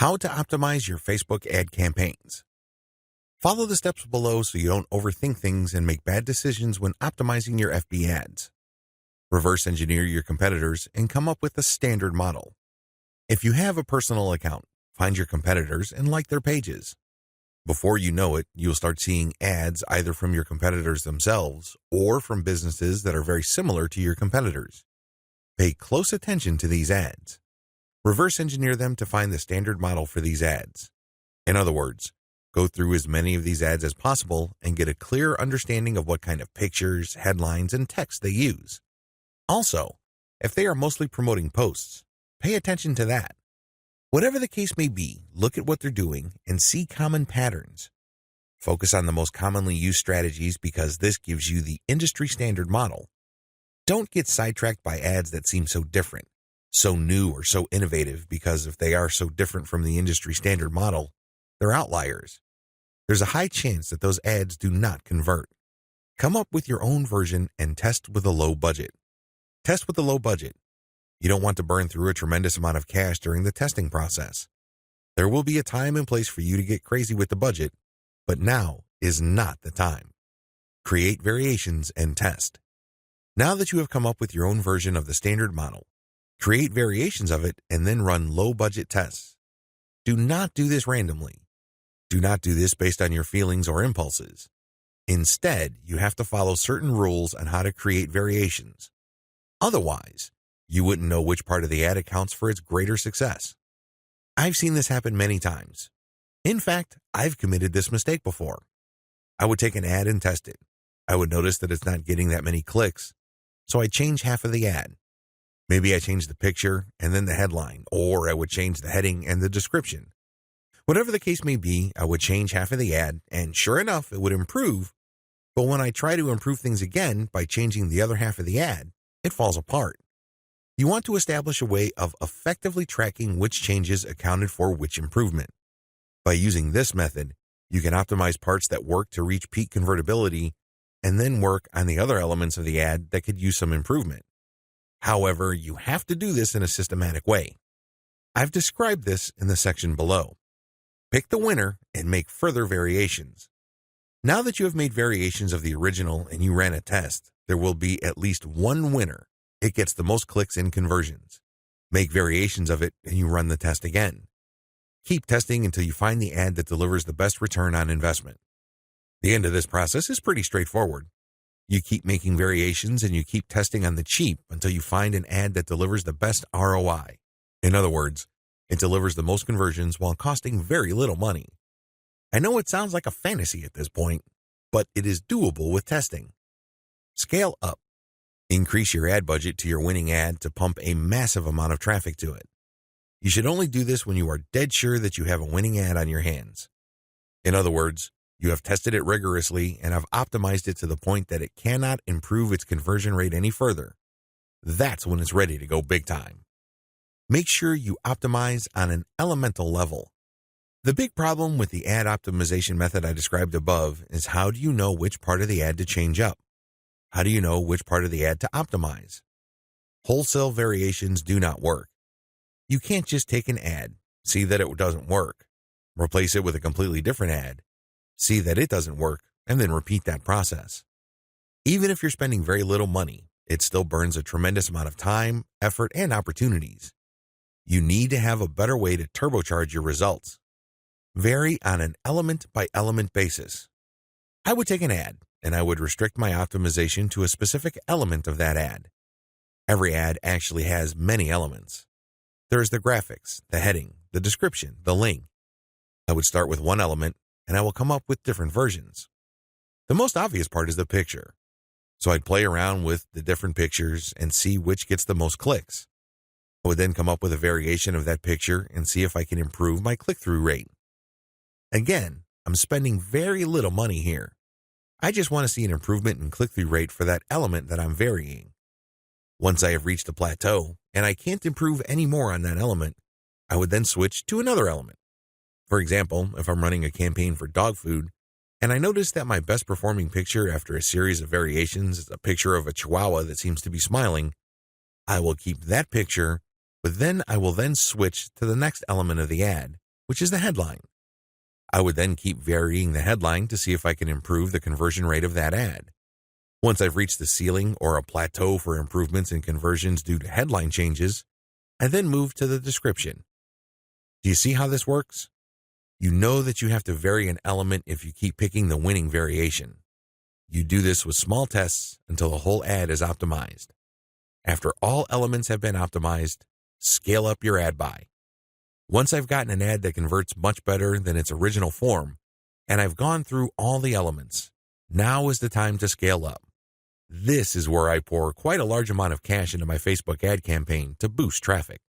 How to optimize your Facebook ad campaigns. Follow the steps below so you don't overthink things and make bad decisions when optimizing your FB ads. Reverse engineer your competitors and come up with a standard model. If you have a personal account, find your competitors and like their pages. Before you know it, you'll start seeing ads either from your competitors themselves or from businesses that are very similar to your competitors. Pay close attention to these ads. Reverse engineer them to find the standard model for these ads. In other words, go through as many of these ads as possible and get a clear understanding of what kind of pictures, headlines, and text they use. Also, if they are mostly promoting posts, pay attention to that. Whatever the case may be, look at what they're doing and see common patterns. Focus on the most commonly used strategies because this gives you the industry standard model. Don't get sidetracked by ads that seem so different, so new or so innovative, because if they are so different from the industry standard model, they're outliers. There's a high chance that those ads do not convert. Come up with your own version and test with a low budget. Test with a low budget. You don't want to burn through a tremendous amount of cash during the testing process. There will be a time and place for you to get crazy with the budget, but now is not the time. Create variations and test. Now that you have come up with your own version of the standard model, create variations of it and then run low-budget tests. Do not do this randomly. Do not do this based on your feelings or impulses. Instead, you have to follow certain rules on how to create variations. Otherwise, you wouldn't know which part of the ad accounts for its greater success. I've seen this happen many times. In fact, I've committed this mistake before. I would take an ad and test it. I would notice that it's not getting that many clicks, so I'd change half of the ad. Maybe I change the picture and then the headline, or I would change the heading and the description. Whatever the case may be, I would change half of the ad, and sure enough, it would improve. But when I try to improve things again by changing the other half of the ad, it falls apart. You want to establish a way of effectively tracking which changes accounted for which improvement. By using this method, you can optimize parts that work to reach peak convertibility and then work on the other elements of the ad that could use some improvement. However, you have to do this in a systematic way. I've described this in the section below. Pick the winner and make further variations. Now that you have made variations of the original and you ran a test, there will be at least one winner. It gets the most clicks and conversions. Make variations of it and you run the test again. Keep testing until you find the ad that delivers the best return on investment. The end of this process is pretty straightforward. You keep making variations and you keep testing on the cheap until you find an ad that delivers the best ROI. In other words, it delivers the most conversions while costing very little money. I know it sounds like a fantasy at this point, but it is doable with testing. Scale up. Increase your ad budget to your winning ad to pump a massive amount of traffic to it. You should only do this when you are dead sure that you have a winning ad on your hands. In other words, you have tested it rigorously and have optimized it to the point that it cannot improve its conversion rate any further. That's when it's ready to go big time. Make sure you optimize on an elemental level. The big problem with the ad optimization method I described above is how do you know which part of the ad to change up? How do you know which part of the ad to optimize? Wholesale variations do not work. You can't just take an ad, see that it doesn't work, replace it with a completely different ad, see that it doesn't work, and then repeat that process. Even if you're spending very little money, it still burns a tremendous amount of time, effort, and opportunities. You need to have a better way to turbocharge your results. Vary on an element-by-element basis. I would take an ad, and I would restrict my optimization to a specific element of that ad. Every ad actually has many elements. There is the graphics, the heading, the description, the link. I would start with one element, and I will come up with different versions. The most obvious part is the picture. So I'd play around with the different pictures and see which gets the most clicks. I would then come up with a variation of that picture and see if I can improve my click-through rate. Again, I'm spending very little money here. I just want to see an improvement in click-through rate for that element that I'm varying. Once I have reached a plateau and I can't improve any more on that element, I would then switch to another element. For example, if I'm running a campaign for dog food and I notice that my best performing picture after a series of variations is a picture of a chihuahua that seems to be smiling, I will keep that picture, but then I will then switch to the next element of the ad which is the headline. I would then keep varying the headline to see if I can improve the conversion rate of that ad. Once I've reached the ceiling or a plateau for improvements in conversions due to headline changes, I then move to the description. Do you see how this works? You know that you have to vary an element if you keep picking the winning variation. You do this with small tests until the whole ad is optimized. After all elements have been optimized, scale up your ad buy. Once I've gotten an ad that converts much better than its original form, and I've gone through all the elements, now is the time to scale up. This is where I pour quite a large amount of cash into my Facebook ad campaign to boost traffic.